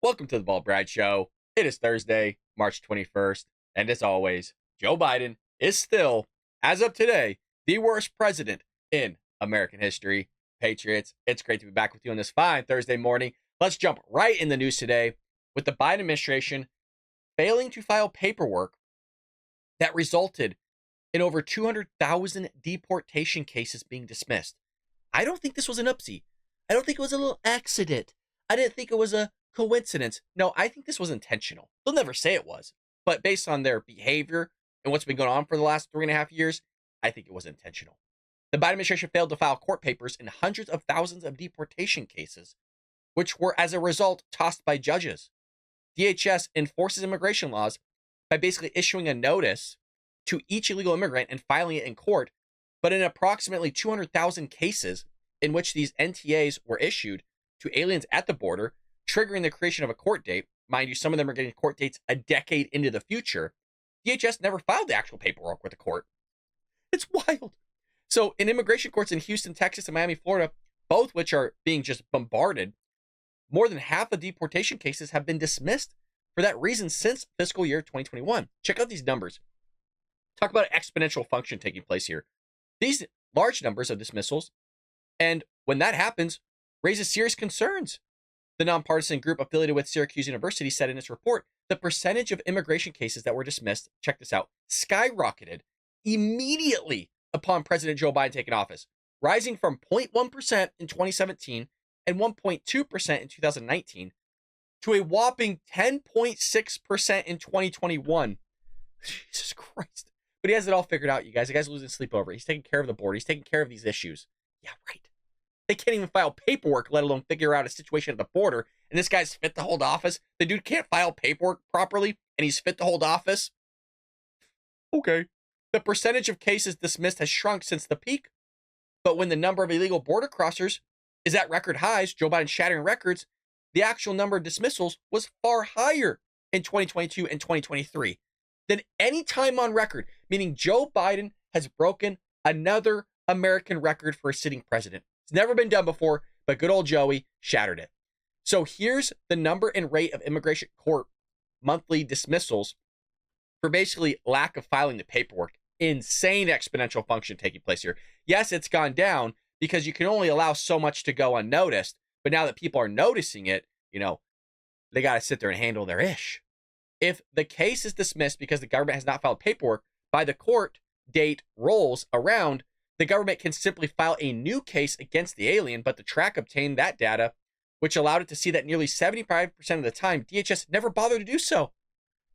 Welcome to the Bald Brad Show. It is Thursday, March 21st, and as always, Joe Biden is still, as of today, the worst president in American history. Patriots, it's great to be back with you on this fine Thursday morning. Let's jump right in the news today with the Biden administration failing to file paperwork that resulted in over 200,000 deportation cases being dismissed. I don't think this was an oopsie. I don't think it was a little accident. I didn't think it was a coincidence. No, I think this was intentional. They'll never say it was, but based on their behavior and what's been going on for the last 3.5 years, I think it was intentional. The Biden administration failed to file court papers in hundreds of thousands of deportation cases, which were as a result tossed by judges. DHS enforces immigration laws by basically issuing a notice to each illegal immigrant and filing it in court, but in approximately 200,000 cases in which these NTAs were issued to aliens at the border, triggering the creation of a court date. Mind you, some of them are getting court dates a decade into the future. DHS never filed the actual paperwork with the court. It's wild. So in immigration courts in Houston, Texas, and Miami, Florida, both which are being just bombarded, more than half of deportation cases have been dismissed for that reason since fiscal year 2021. Check out these numbers. Talk about an exponential function taking place here. These large numbers of dismissals, and when that happens, raises serious concerns. The nonpartisan group affiliated with Syracuse University said in its report, the percentage of immigration cases that were dismissed, check this out, skyrocketed immediately upon President Joe Biden taking office, rising from 0.1% in 2017 and 1.2% in 2019 to a whopping 10.6% in 2021. Jesus Christ. But he has it all figured out, you guys. The guy's losing sleep over it. He's taking care of the border. He's taking care of these issues. Yeah, right. They can't even file paperwork, let alone figure out a situation at the border. And this guy's fit to hold office. The dude can't file paperwork properly, and he's fit to hold office. Okay. The percentage of cases dismissed has shrunk since the peak. But when the number of illegal border crossers is at record highs, Joe Biden shattering records, the actual number of dismissals was far higher in 2022 and 2023 than any time on record, meaning Joe Biden has broken another American record for a sitting president. It's never been done before, but good old Joey shattered it. So here's the number and rate of immigration court monthly dismissals for basically lack of filing the paperwork. Insane exponential function taking place here. Yes, it's gone down because you can only allow so much to go unnoticed. But now that people are noticing it, they got to sit there and handle their ish. If the case is dismissed because the government has not filed paperwork, by the court date rolls around, the government can simply file a new case against the alien, but the TRAC obtained that data, which allowed it to see that nearly 75% of the time, DHS never bothered to do so.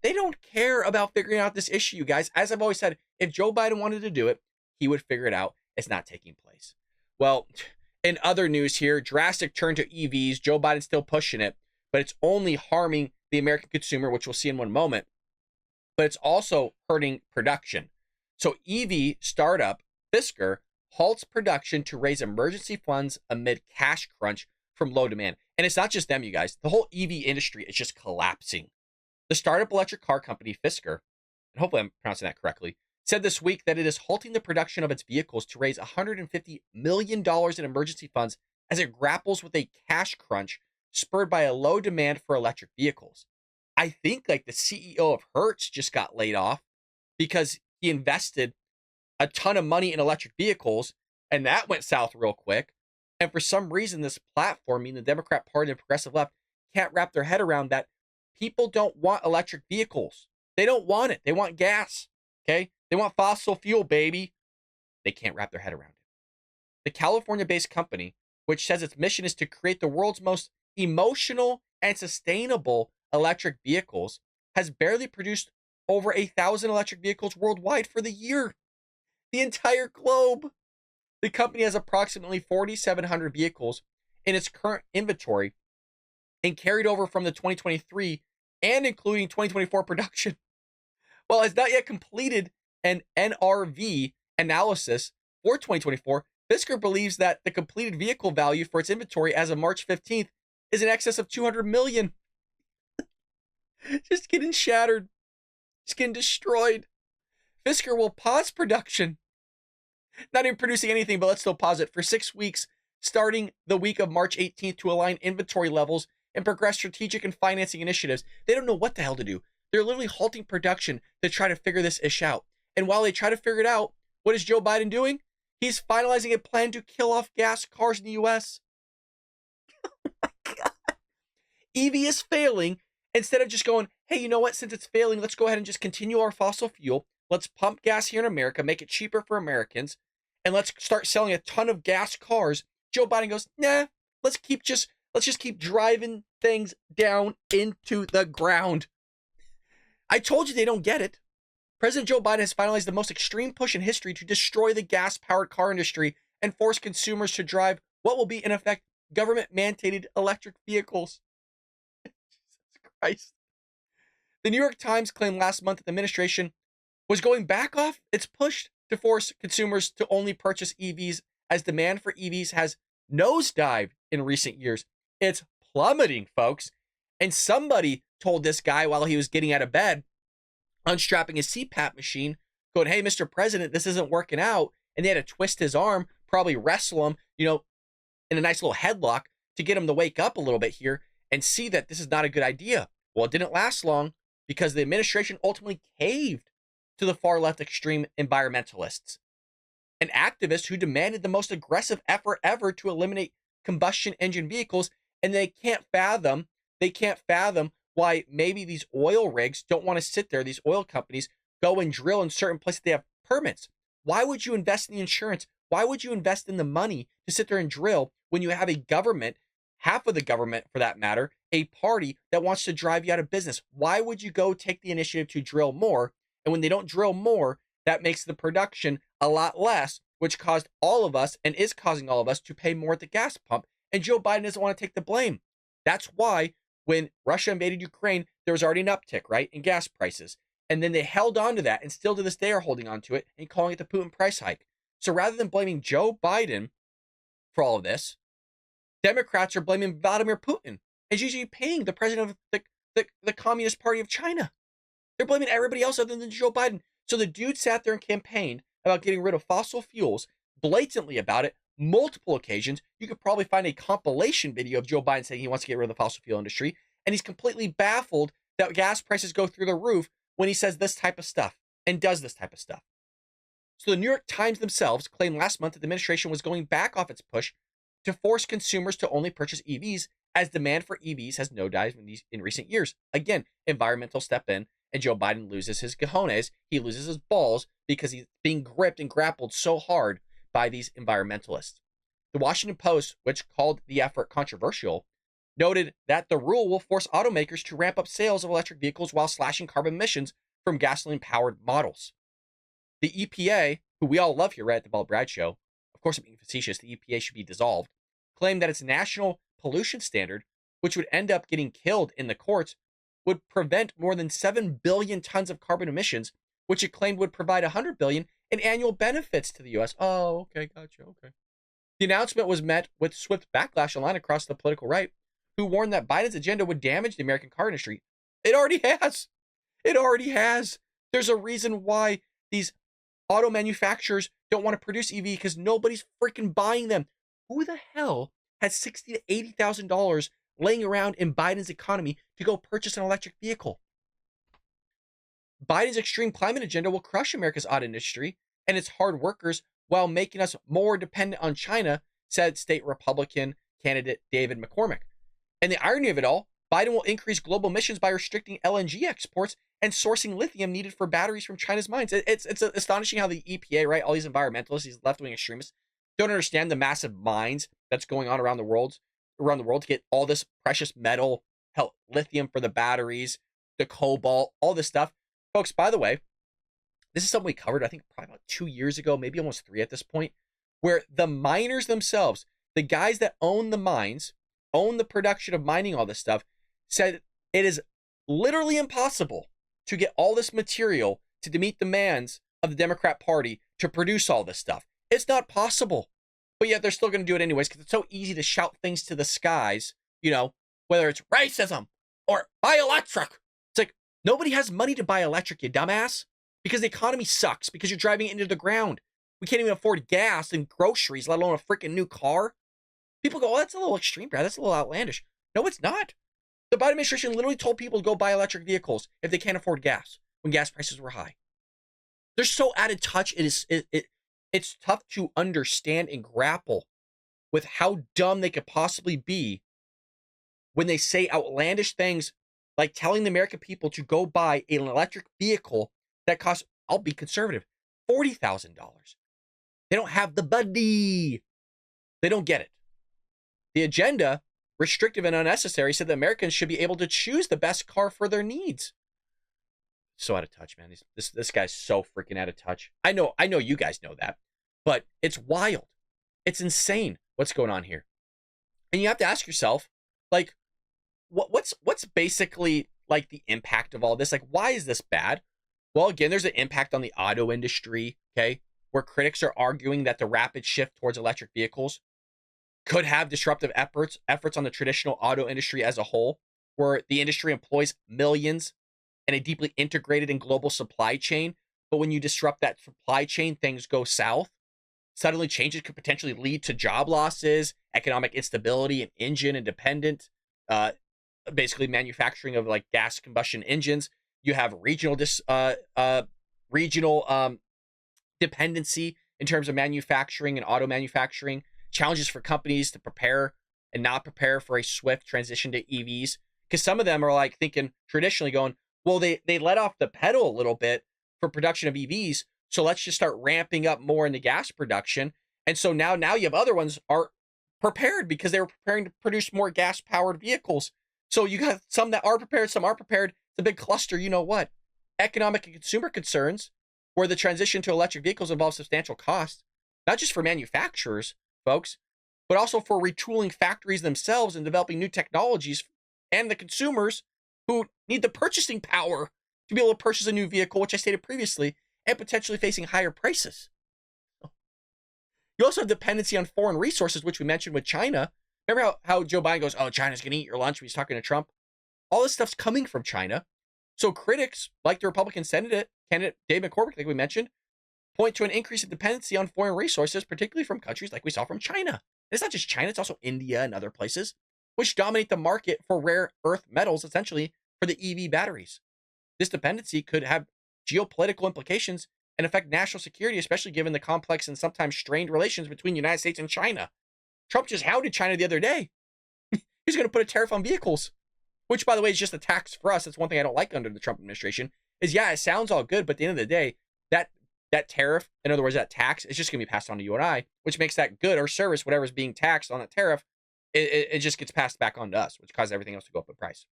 They don't care about figuring out this issue, you guys. As I've always said, if Joe Biden wanted to do it, he would figure it out. It's not taking place. Well, in other news here, drastic turn to EVs. Joe Biden's still pushing it, but it's only harming the American consumer, which we'll see in one moment. But it's also hurting production. So EV startup Fisker halts production to raise emergency funds amid cash crunch from low demand. And it's not just them, you guys. The whole EV industry is just collapsing. The startup electric car company Fisker, and hopefully I'm pronouncing that correctly, said this week that it is halting the production of its vehicles to raise $150 million in emergency funds as it grapples with a cash crunch spurred by a low demand for electric vehicles. I think like the CEO of Hertz just got laid off because he invested a ton of money in electric vehicles, and that went south real quick. And for some reason, this platform, meaning the Democrat Party and the progressive left, can't wrap their head around that people don't want electric vehicles. They don't want it. They want gas. Okay? They want fossil fuel, baby. They can't wrap their head around it. The California-based company, which says its mission is to create the world's most emotional and sustainable electric vehicles, has barely produced over 1,000 electric vehicles worldwide for the year. The entire globe. The company has approximately 4,700 vehicles in its current inventory and carried over from the 2023 and including 2024 production. While it's not yet completed an NRV analysis for 2024, Fisker believes that the completed vehicle value for its inventory as of March 15th is in excess of $200 million. Just getting shattered. Just getting destroyed. Fisker will pause production. Not even producing anything, but let's still pause it for 6 weeks, starting the week of March 18th to align inventory levels and progress strategic and financing initiatives. They don't know what the hell to do. They're literally halting production to try to figure this ish out. And while they try to figure it out, what is Joe Biden doing? He's finalizing a plan to kill off gas cars in the U.S. Oh my God. EV is failing. Instead of just going, hey, you know what? Since it's failing, let's go ahead and just continue our fossil fuel. Let's pump gas here in America, make it cheaper for Americans, and let's start selling a ton of gas cars. Joe Biden goes, nah, let's just keep driving things down into the ground. I told you they don't get it. President Joe Biden has finalized the most extreme push in history to destroy the gas-powered car industry and force consumers to drive what will be, in effect, government-mandated electric vehicles. Jesus Christ. The New York Times claimed last month that the administration was going back off its push to force consumers to only purchase EVs as demand for EVs has nosedived in recent years. It's plummeting, folks. And somebody told this guy while he was getting out of bed, unstrapping his CPAP machine, going, hey, Mr. President, this isn't working out. And they had to twist his arm, probably wrestle him, in a nice little headlock to get him to wake up a little bit here and see that this is not a good idea. Well, it didn't last long because the administration ultimately caved to the far left extreme environmentalists and activists who demanded the most aggressive effort ever to eliminate combustion engine vehicles. And they can't fathom why maybe these oil rigs don't want to sit there. These oil companies go and drill in certain places they have permits. Why would you invest in the insurance? Why would you invest in the money to sit there and drill when you have a government, half of the government for that matter, a party that wants to drive you out of business? Why would you go take the initiative to drill more? And when they don't drill more, that makes the production a lot less, which caused all of us and is causing all of us to pay more at the gas pump. And Joe Biden doesn't want to take the blame. That's why when Russia invaded Ukraine, there was already an uptick, right, in gas prices. And then they held on to that and still to this day are holding on to it and calling it the Putin price hike. So rather than blaming Joe Biden for all of this, Democrats are blaming Vladimir Putin and Xi Jinping, the president of the Communist Party of China. They're blaming everybody else other than Joe Biden. So the dude sat there and campaigned about getting rid of fossil fuels, blatantly about it, multiple occasions. You could probably find a compilation video of Joe Biden saying he wants to get rid of the fossil fuel industry, and he's completely baffled that gas prices go through the roof when he says this type of stuff and does this type of stuff. So the New York Times themselves claimed last month that the administration was going back off its push to force consumers to only purchase EVs as demand for EVs has nosedived in recent years. Again, environmental step in, and Joe Biden loses his cojones. He loses his balls because he's being gripped and grappled so hard by these environmentalists. The Washington Post, which called the effort controversial, noted that the rule will force automakers to ramp up sales of electric vehicles while slashing carbon emissions from gasoline-powered models. The EPA, who we all love here right at the Ball Brad Show, of course I'm being facetious, the EPA should be dissolved, claimed that its national pollution standard, which would end up getting killed in the courts, would prevent more than 7 billion tons of carbon emissions, which it claimed would provide 100 billion in annual benefits to the U.S. Oh, okay, gotcha, okay. The announcement was met with swift backlash online across the political right, who warned that Biden's agenda would damage the American car industry. It already has. It already has. There's a reason why these auto manufacturers don't want to produce EV because nobody's freaking buying them. Who the hell has $60,000 to $80,000 laying around in Biden's economy to go purchase an electric vehicle? Biden's extreme climate agenda will crush America's auto industry and its hard workers while making us more dependent on China, said state Republican candidate David McCormick. And the irony of it all, Biden will increase global emissions by restricting LNG exports and sourcing lithium needed for batteries from China's mines. It's astonishing how the EPA, right, all these environmentalists, these left-wing extremists, don't understand the massive mines that's going on around the world to get all this precious metal, lithium for the batteries, the cobalt, all this stuff. Folks, by the way, this is something we covered, I think, probably about 2 years ago, maybe almost 3 at this point, where the miners themselves, the guys that own the mines, own the production of mining all this stuff, said it is literally impossible to get all this material to meet demands of the Democrat Party to produce all this stuff. It's not possible. But yet they're still going to do it anyways because it's so easy to shout things to the skies, whether it's racism or buy electric. It's like, nobody has money to buy electric, you dumbass, because the economy sucks, because you're driving it into the ground. We can't even afford gas and groceries, let alone a freaking new car. People go, oh, that's a little extreme, Brad. That's a little outlandish. No, it's not. The Biden administration literally told people to go buy electric vehicles if they can't afford gas when gas prices were high. They're so out of touch. It's tough to understand and grapple with how dumb they could possibly be when they say outlandish things like telling the American people to go buy an electric vehicle that costs, I'll be conservative, $40,000. They don't have the money. They don't get it. The agenda, restrictive and unnecessary, said that Americans should be able to choose the best car for their needs. So out of touch, man. This guy's so freaking out of touch. I know you guys know that, but it's wild. It's insane what's going on here. And you have to ask yourself, like, what's basically like the impact of all this? Like, why is this bad? Well, again, there's an impact on the auto industry, okay, where critics are arguing that the rapid shift towards electric vehicles could have disruptive efforts on the traditional auto industry as a whole, where the industry employs millions in a deeply integrated and global supply chain. But when you disrupt that supply chain, things go south. Suddenly changes could potentially lead to job losses, economic instability, and engine independent, basically manufacturing of like gas combustion engines. You have regional dependency in terms of manufacturing and auto manufacturing, challenges for companies to prepare and not prepare for a swift transition to EVs. Because some of them are like thinking traditionally going, well, they let off the pedal a little bit for production of EVs, so let's just start ramping up more in the gas production. And so now you have other ones are prepared because they were preparing to produce more gas-powered vehicles. So you got some that are prepared, some aren't prepared. It's a big cluster, you know what? Economic and consumer concerns, where the transition to electric vehicles involves substantial costs, not just for manufacturers, folks, but also for retooling factories themselves and developing new technologies, and the consumers who need the purchasing power to be able to purchase a new vehicle, which I stated previously, and potentially facing higher prices. You also have dependency on foreign resources, which we mentioned with China. Remember how Joe Biden goes, oh, China's going to eat your lunch when he's talking to Trump? All this stuff's coming from China. So critics, like the Republican candidate Dave McCormick, like we mentioned, point to an increase in dependency on foreign resources, particularly from countries like we saw from China. And it's not just China, it's also India and other places, which dominate the market for rare earth metals, essentially, for the EV batteries. This dependency could have geopolitical implications and affect national security, especially given the complex and sometimes strained relations between the United States and China. Trump just hounded China the other day. He's going to put a tariff on vehicles, which, by the way, is just a tax for us. That's one thing I don't like under the Trump administration is, yeah, it sounds all good, but at the end of the day, that tariff, in other words, that tax, is just going to be passed on to you and I, which makes that good or service, whatever is being taxed on that tariff, it just gets passed back on to us, which causes everything else to go up in price.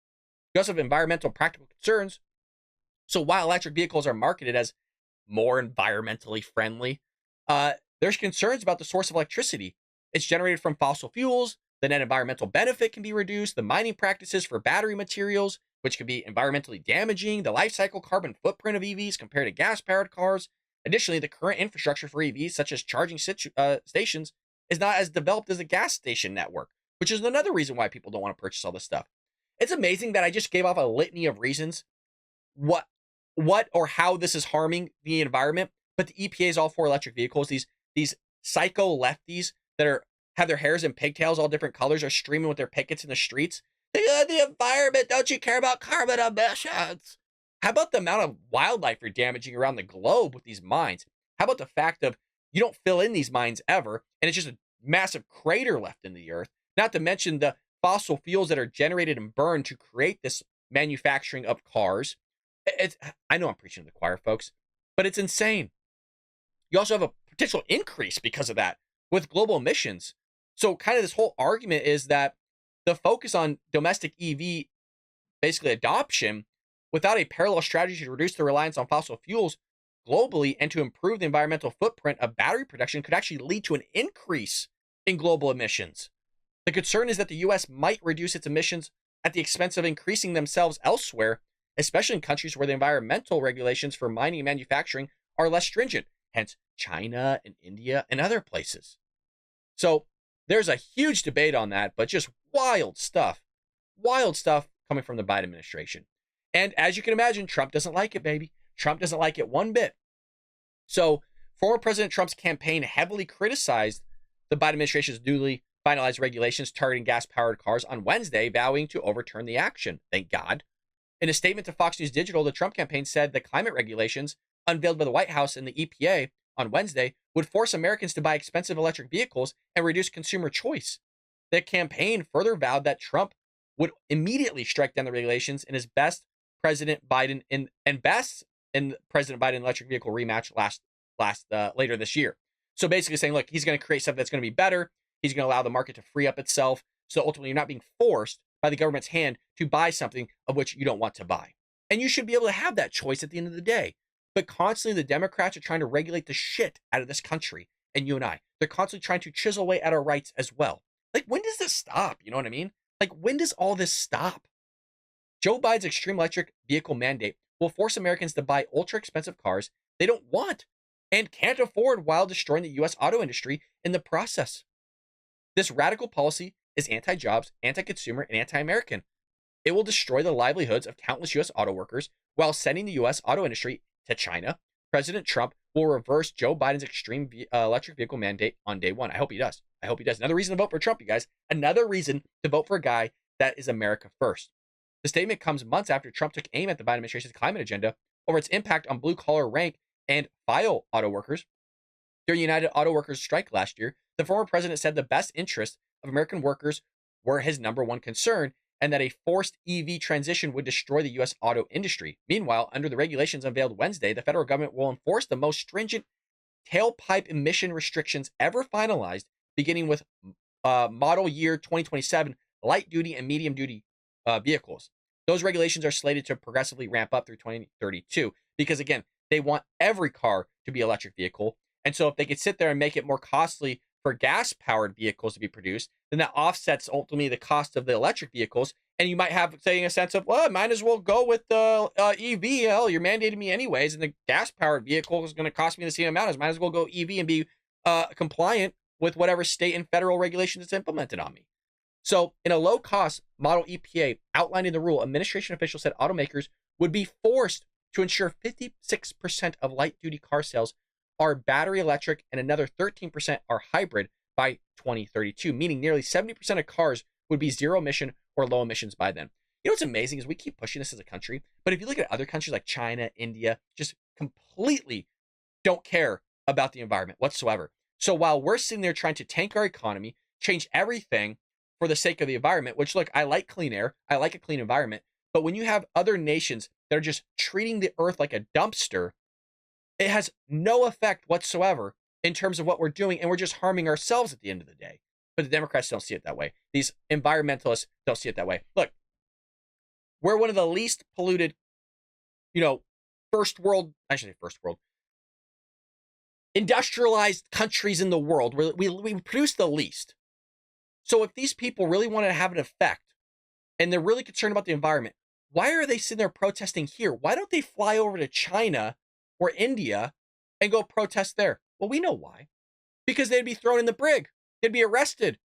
You also have environmental practical concerns. So while electric vehicles are marketed as more environmentally friendly, there's concerns about the source of electricity. It's generated from fossil fuels. The net environmental benefit can be reduced. The mining practices for battery materials, which can be environmentally damaging. The life cycle carbon footprint of EVs compared to gas-powered cars. Additionally, the current infrastructure for EVs, such as charging stations, is not as developed as a gas station network, which is another reason why people don't want to purchase all this stuff. It's amazing that I just gave off a litany of reasons what or how this is harming the environment, but the EPA is all for electric vehicles. These psycho lefties that have their hairs and pigtails all different colors are streaming with their pickets in the streets. The environment, don't you care about carbon emissions? How about the amount of wildlife you're damaging around the globe with these mines? How about the fact of you don't fill in these mines ever, and it's just a massive crater left in the earth? Not to mention the fossil fuels that are generated and burned to create this manufacturing of cars. I know I'm preaching to the choir, folks, but it's insane. You also have a potential increase because of that with global emissions. So kind of this whole argument is that the focus on domestic EV, basically adoption, without a parallel strategy to reduce the reliance on fossil fuels globally and to improve the environmental footprint of battery production could actually lead to an increase in global emissions. The concern is that the U.S. might reduce its emissions at the expense of increasing themselves elsewhere, especially in countries where the environmental regulations for mining and manufacturing are less stringent, hence China and India and other places. So there's a huge debate on that, but just wild stuff coming from the Biden administration. And as you can imagine, Trump doesn't like it, baby. Trump doesn't like it one bit. So former President Trump's campaign heavily criticized the Biden administration's newly finalized regulations targeting gas-powered cars on Wednesday, vowing to overturn the action. Thank God. In a statement to Fox News Digital, the Trump campaign said the climate regulations unveiled by the White House and the EPA on Wednesday would force Americans to buy expensive electric vehicles and reduce consumer choice. The campaign further vowed that Trump would immediately strike down the regulations in his best President Biden in President Biden electric vehicle rematch later this year. So basically saying, look, he's going to create something that's going to be better. He's going to allow the market to free up itself. So ultimately, you're not being forced by the government's hand to buy something of which you don't want to buy. And you should be able to have that choice at the end of the day. But constantly, the Democrats are trying to regulate the shit out of this country and you and I. They're constantly trying to chisel away at our rights as well. Like, when does this stop? You know what I mean? Like, when does all this stop? Joe Biden's extreme electric vehicle mandate will force Americans to buy ultra expensive cars they don't want and can't afford while destroying the U.S. auto industry in the process. This radical policy is anti-jobs, anti-consumer, and anti-American. It will destroy the livelihoods of countless U.S. auto workers while sending the U.S. auto industry to China. President Trump will reverse Joe Biden's extreme electric vehicle mandate on day one. I hope he does. I hope he does. Another reason to vote for Trump, you guys. Another reason to vote for a guy that is America first. The statement comes months after Trump took aim at the Biden administration's climate agenda over its impact on blue-collar rank and file auto workers. During United Auto Workers strike last year, the former president said the best interests of American workers were his number one concern and that a forced EV transition would destroy the U.S. auto industry. Meanwhile, under the regulations unveiled Wednesday, the federal government will enforce the most stringent tailpipe emission restrictions ever finalized, beginning with model year 2027 light-duty and medium-duty vehicles. Those regulations are slated to progressively ramp up through 2032 because, again, they want every car to be an electric vehicle. And so if they could sit there and make it more costly for gas-powered vehicles to be produced, then that offsets ultimately the cost of the electric vehicles. And you might have, say, a sense of, well, I might as well go with the EV. Hell, you're mandating me anyways, and the gas-powered vehicle is going to cost me the same amount. I might as well go EV and be compliant with whatever state and federal regulations it's implemented on me. So in a low-cost model EPA outlining the rule, administration officials said automakers would be forced to ensure 56% of light-duty car sales are battery electric and another 13% are hybrid by 2032, meaning nearly 70% of cars would be zero emission or low emissions by then. You know what's amazing is we keep pushing this as a country, but if you look at other countries like China, India, just completely don't care about the environment whatsoever. So while we're sitting there trying to tank our economy, change everything for the sake of the environment, which, look, I like clean air, I like a clean environment, but when you have other nations that are just treating the earth like a dumpster, it has no effect whatsoever in terms of what we're doing, and we're just harming ourselves at the end of the day. But the Democrats don't see it that way. These environmentalists don't see it that way. Look, we're one of the least polluted, first world, industrialized countries in the world. We produce the least. So if these people really want to have an effect, and they're really concerned about the environment, why are they sitting there protesting here? Why don't they fly over to China or India and go protest there? Well, we know why. Because they'd be thrown in the brig. They'd be arrested.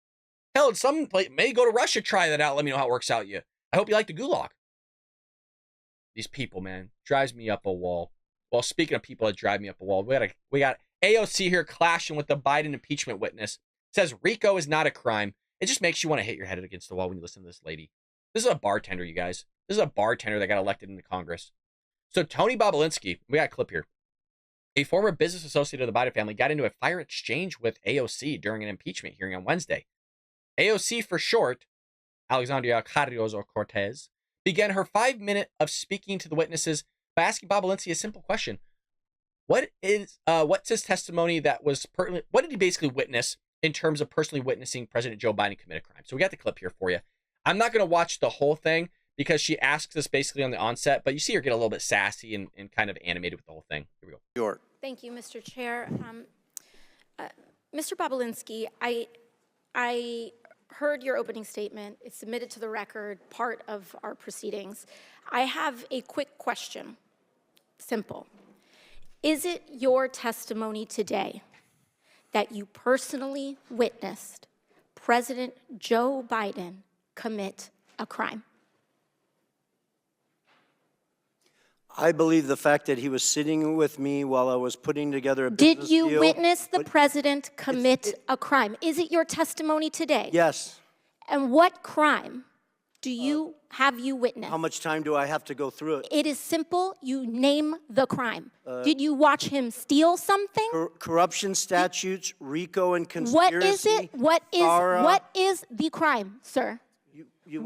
Hell, some may go to Russia, try that out. Let me know how it works out you. I hope you like the gulag. These people, man, drives me up a wall. Well, speaking of people that drive me up a wall, we got AOC here clashing with the Biden impeachment witness. Says RICO is not a crime. It just makes you want to hit your head against the wall when you listen to this lady. This is a bartender, you guys. This is a bartender that got elected into Congress. So Tony Bobulinski, we got a clip here. A former business associate of the Biden family got into a fire exchange with AOC during an impeachment hearing on Wednesday. AOC for short, Alexandria Ocasio-Cortez, began her 5 minute of speaking to the witnesses by asking Bobulinski a simple question. What's his testimony that was pertinent? What did he basically witness in terms of personally witnessing President Joe Biden commit a crime? So we got the clip here for you. I'm not going to watch the whole thing because she asks this basically on the onset, but you see her get a little bit sassy and kind of animated with the whole thing. Here we go. York. Thank you, Mr. Chair. Mr. Bobulinski, I heard your opening statement. It's submitted to the record, part of our proceedings. I have a quick question. Simple. Is it your testimony today that you personally witnessed President Joe Biden commit a crime? I believe the fact that he was sitting with me while I was putting together a business Did you deal, witness the but- president commit a crime? Is it your testimony today? Yes. And what crime have you witnessed? How much time do I have to go through it? It is simple. You name the crime. Did you watch him steal something? Corruption statutes, RICO and conspiracy. What is it? FARA. What is the crime, sir?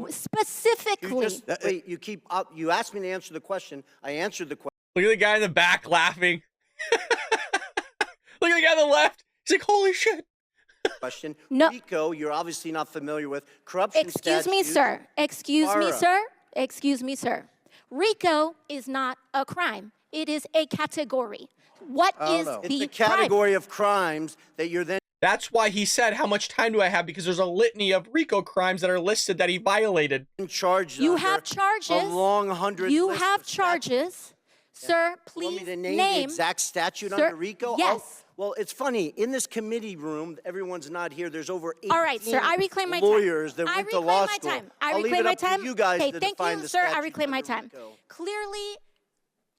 Specifically. Wait, you keep up. You asked me to answer the question. I answered the question. Look at the guy in the back laughing. Look at the guy on the left. He's like, holy shit. No. RICO, you're obviously not familiar with. Corruption Excuse me, statutes, sir. Excuse me, FARA. sir. Excuse me, sir. RICO is not a crime. It is a category. What is the It's a crime? category of crimes that you're then That's why he said, how much time do I have? Because there's a litany of RICO crimes that are listed that he violated. charged You under have charges. a long 100 You list have of statutes. charges. Sir, You want please me to name the exact statute Sir, under RICO? yes. Well, it's funny. In this committee room, everyone's not here. There's over 18 All right, sir, I reclaim my time. lawyers that I went to reclaim law my school. time. I I'll leave reclaim it my up to time. you guys Okay, to thank define you, the sir. I statute reclaim my under time. RICO. Clearly,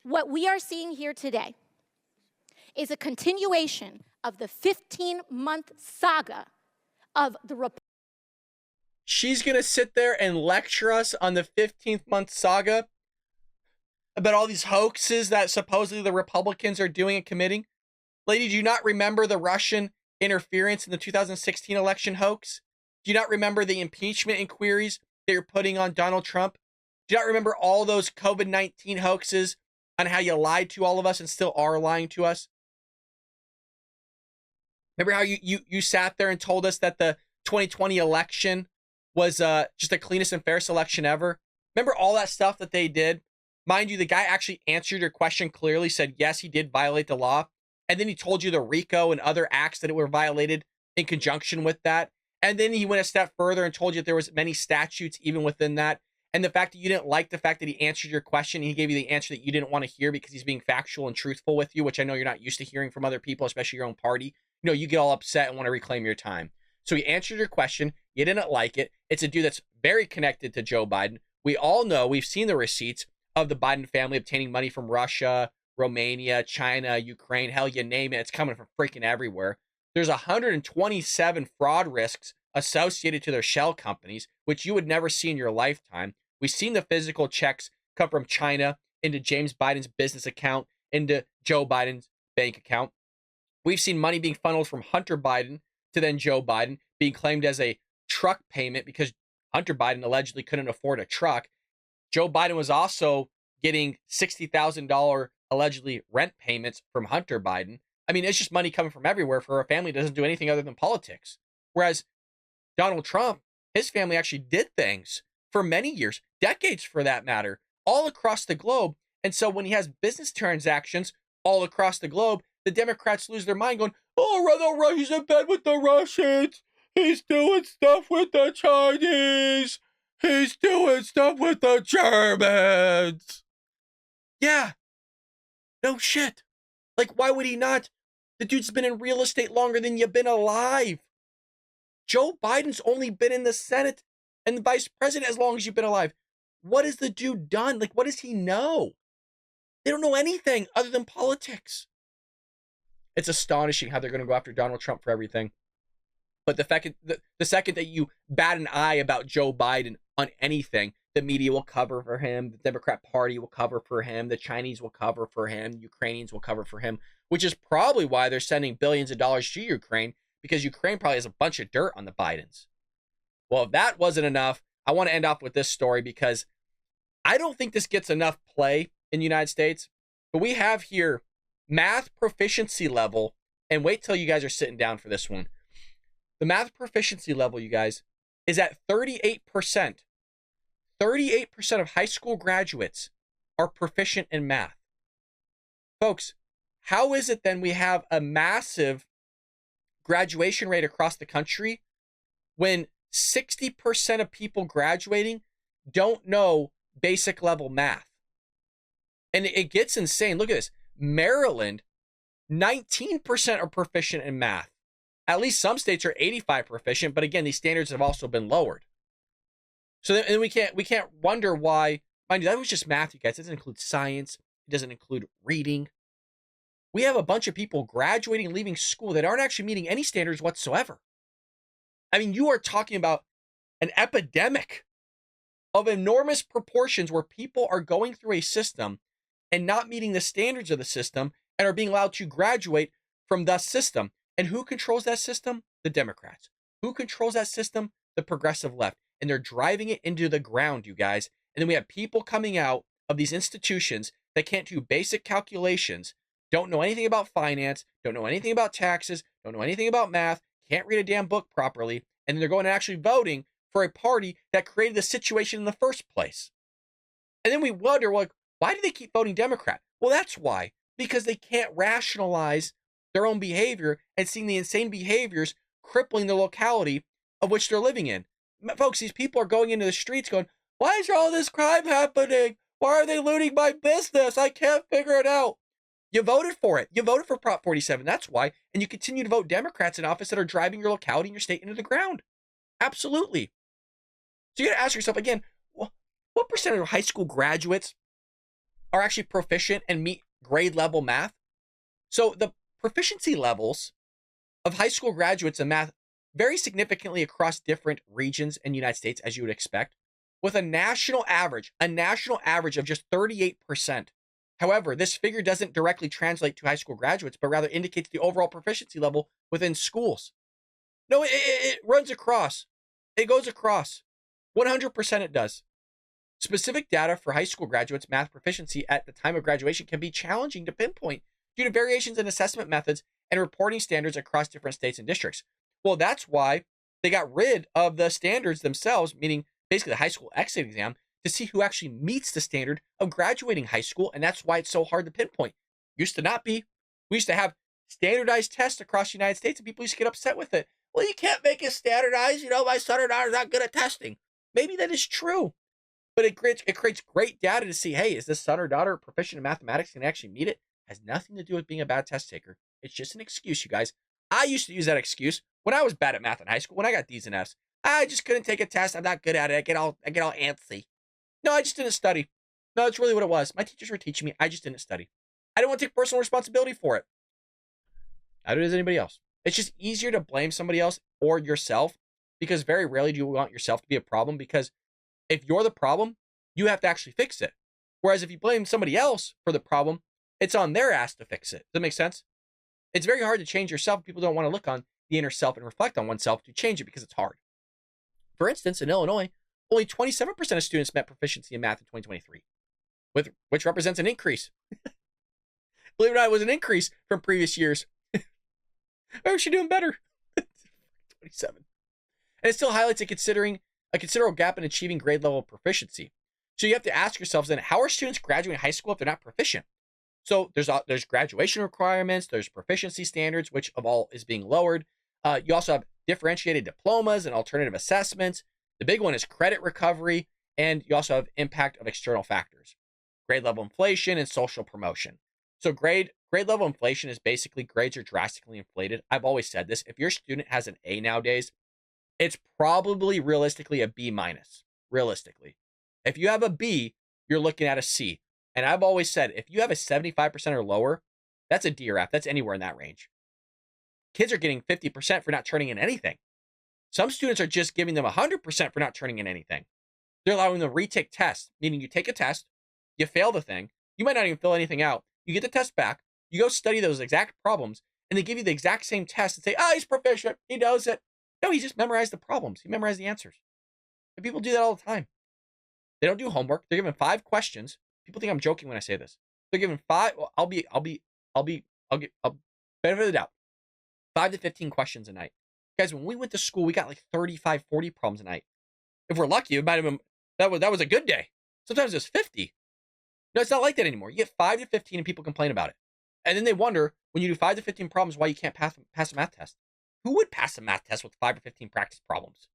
what we are seeing here today is a continuation of the 15-month saga of the She's going to sit there and lecture us on the 15th month saga about all these hoaxes that supposedly the Republicans are doing and committing. Lady, do you not remember the Russian interference in the 2016 election hoax? Do you not remember the impeachment inquiries that you're putting on Donald Trump? Do you not remember all those COVID-19 hoaxes on how you lied to all of us and still are lying to us? Remember how you sat there and told us that the 2020 election was just the cleanest and fairest election ever? Remember all that stuff that they did? Mind you, the guy actually answered your question clearly, said, yes, he did violate the law. And then he told you the RICO and other acts that were violated in conjunction with that. And then he went a step further and told you that there was many statutes even within that. And the fact that you didn't like the fact that he answered your question, he gave you the answer that you didn't want to hear because he's being factual and truthful with you, which I know you're not used to hearing from other people, especially your own party. You know, you get all upset and want to reclaim your time. So he answered your question. You didn't like it. It's a dude that's very connected to Joe Biden. We all know, we've seen the receipts of the Biden family obtaining money from Russia, Romania, China, Ukraine, hell, you name it. It's coming from freaking everywhere. There's 127 fraud risks associated to their shell companies, which you would never see in your lifetime. We've seen the physical checks come from China into James Biden's business account, into Joe Biden's bank account. We've seen money being funneled from Hunter Biden to then Joe Biden, being claimed as a truck payment because Hunter Biden allegedly couldn't afford a truck. Joe Biden was also getting $60,000 allegedly rent payments from Hunter Biden. I mean, it's just money coming from everywhere for a family that doesn't do anything other than politics. Whereas Donald Trump, his family actually did things for many years, decades for that matter, all across the globe. And so when he has business transactions all across the globe, the Democrats lose their mind going, oh, he's in bed with the Russians. He's doing stuff with the Chinese. He's doing stuff with the Germans. Yeah. No shit. Like, why would he not? The dude's been in real estate longer than you've been alive. Joe Biden's only been in the Senate and the vice president as long as you've been alive. What has the dude done? Like, what does he know? They don't know anything other than politics. It's astonishing how they're going to go after Donald Trump for everything. But the second that you bat an eye about Joe Biden on anything, the media will cover for him, the Democrat Party will cover for him, the Chinese will cover for him, Ukrainians will cover for him, which is probably why they're sending billions of dollars to Ukraine, because Ukraine probably has a bunch of dirt on the Bidens. Well, if that wasn't enough, I want to end off with this story because I don't think this gets enough play in the United States, but we have here math proficiency level, and wait till you guys are sitting down for this one. The math proficiency level, you guys, is at 38%. 38% of high school graduates are proficient in math. Folks, how is it then we have a massive graduation rate across the country when 60% of people graduating don't know basic level math? And it gets insane. Look at this. Maryland, 19% are proficient in math. At least some states are 85 proficient, but again, these standards have also been lowered. So then we can't wonder why. Mind you, that was just math, you guys. That doesn't include science, It doesn't include reading. We have a bunch of people graduating and leaving school that aren't actually meeting any standards whatsoever. I mean, you are talking about an epidemic of enormous proportions where people are going through a system and not meeting the standards of the system and are being allowed to graduate from the system. And who controls that system? The Democrats. Who controls that system? The progressive left. And they're driving it into the ground, you guys. And then we have people coming out of these institutions that can't do basic calculations, don't know anything about finance, don't know anything about taxes, don't know anything about math, can't read a damn book properly, and then they're going and actually voting for a party that created the situation in the first place. And then we wonder, well, why do they keep voting Democrat? Well, that's why. Because they can't rationalize their own behavior and seeing the insane behaviors crippling the locality of which they're living in. Folks, these people are going into the streets going, why is all this crime happening? Why are they looting my business? I can't figure it out. You voted for it. You voted for Prop 47. That's why. And you continue to vote Democrats in office that are driving your locality and your state into the ground. Absolutely. So you got to ask yourself again, what percentage of high school graduates are actually proficient and meet grade level math? So the proficiency levels of high school graduates in math vary significantly across different regions in the United States, as you would expect, with a national average of just 38%. However, this figure doesn't directly translate to high school graduates, but rather indicates the overall proficiency level within schools. No, it runs across. It goes across. 100% it does. Specific data for high school graduates' math proficiency at the time of graduation can be challenging to pinpoint due to variations in assessment methods and reporting standards across different states and districts. Well, that's why they got rid of the standards themselves, meaning basically the high school exit exam, to see who actually meets the standard of graduating high school, and that's why it's so hard to pinpoint. Used to not be. We used to have standardized tests across the United States, and people used to get upset with it. Well, you can't make it standardized. My son or daughter's not good at testing. Maybe that is true, but it creates great data to see, hey, is this son or daughter proficient in mathematics and actually meet it? Has nothing to do with being a bad test taker. It's just an excuse, you guys. I used to use that excuse when I was bad at math in high school, when I got D's and F's. I just couldn't take a test. I'm not good at it. I get all antsy. No, I just didn't study. No, that's really what it was. My teachers were teaching me. I just didn't study. I didn't want to take personal responsibility for it. Neither does anybody else. It's just easier to blame somebody else or yourself, because very rarely do you want yourself to be a problem, because if you're the problem, you have to actually fix it. Whereas if you blame somebody else for the problem, it's on their ass to fix it. Does that make sense? It's very hard to change yourself. People don't want to look on the inner self and reflect on oneself to change it because it's hard. For instance, in Illinois, only 27% of students met proficiency in math in 2023, which represents an increase. Believe it or not, it was an increase from previous years. Why was she doing better? 27. And it still highlights a considerable gap in achieving grade level proficiency. So you have to ask yourselves then, how are students graduating high school if they're not proficient? So there's graduation requirements, there's proficiency standards, which of all is being lowered. You also have differentiated diplomas and alternative assessments. The big one is credit recovery, and you also have impact of external factors, grade level inflation and social promotion. So grade level inflation is basically grades are drastically inflated. I've always said this. If your student has an A nowadays, it's probably realistically a B minus. Realistically, if you have a B, you're looking at a C. And I've always said, if you have a 75% or lower, that's a D or F. That's anywhere in that range. Kids are getting 50% for not turning in anything. Some students are just giving them 100% for not turning in anything. They're allowing them to retake tests, meaning you take a test, you fail the thing, you might not even fill anything out, you get the test back, you go study those exact problems, and they give you the exact same test and say, he's proficient, he knows it. No, he just memorized the problems. He memorized the answers. And people do that all the time. They don't do homework. They're given 5 questions. People think I'm joking when I say this. They're given 5. Well, I'll benefit of the doubt. 5 to 15 questions a night. Guys, when we went to school, we got like 35, 40 problems a night. If we're lucky, it might have been, that was a good day. Sometimes it's 50. No, it's not like that anymore. You get 5 to 15 and people complain about it. And then they wonder, when you do 5 to 15 problems, why you can't pass a math test. Who would pass a math test with 5 or 15 practice problems?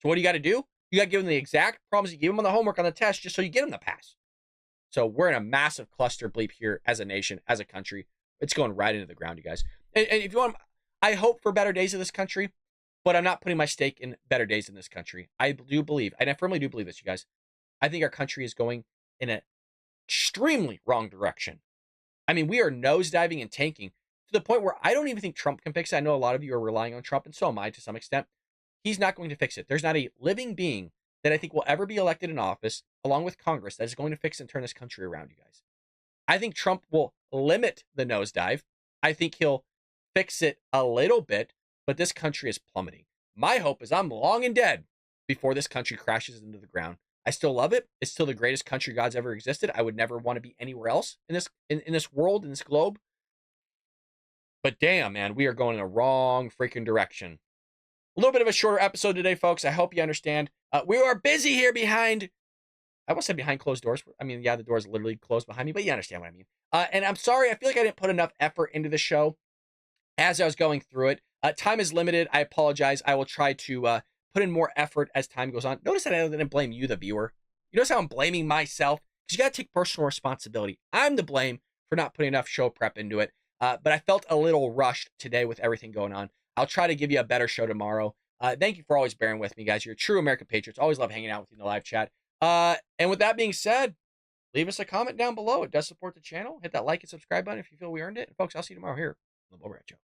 So what do you got to do? You got to give them the exact problems you give them on the homework on the test just so you get them to pass. So we're in a massive cluster bleep here as a nation, as a country. It's going right into the ground, you guys. And if you want, I hope for better days of this country, but I'm not putting my stake in better days in this country. I do believe, and I firmly do believe this, you guys. I think our country is going in a extremely wrong direction. I mean, we are nosediving and tanking to the point where I don't even think Trump can fix it. I know a lot of you are relying on Trump, and so am I to some extent. He's not going to fix it. There's not a living being that I think will ever be elected in office, along with Congress, that is going to fix and turn this country around, you guys. I think Trump will limit the nosedive. I think he'll fix it a little bit, but this country is plummeting. My hope is I'm long and dead before this country crashes into the ground. I still love it. It's still the greatest country God's ever existed. I would never want to be anywhere else in this world, in this globe. But damn, man, we are going in the wrong freaking direction. A little bit of a shorter episode today, folks. I hope you understand. We are busy here behind, I almost said behind closed doors. I mean, yeah, the door's literally closed behind me, but you understand what I mean. And I'm sorry, I feel like I didn't put enough effort into the show as I was going through it. Time is limited. I apologize. I will try to put in more effort as time goes on. Notice that I didn't blame you, the viewer. You notice how I'm blaming myself? Because you got to take personal responsibility. I'm to blame for not putting enough show prep into it. But I felt a little rushed today with everything going on. I'll try to give you a better show tomorrow. Thank you for always bearing with me, guys. You're true American patriots. Always love hanging out with you in the live chat. And with that being said, leave us a comment down below. It does support the channel. Hit that like and subscribe button if you feel we earned it. And folks, I'll see you tomorrow here on the Bull Rat Show.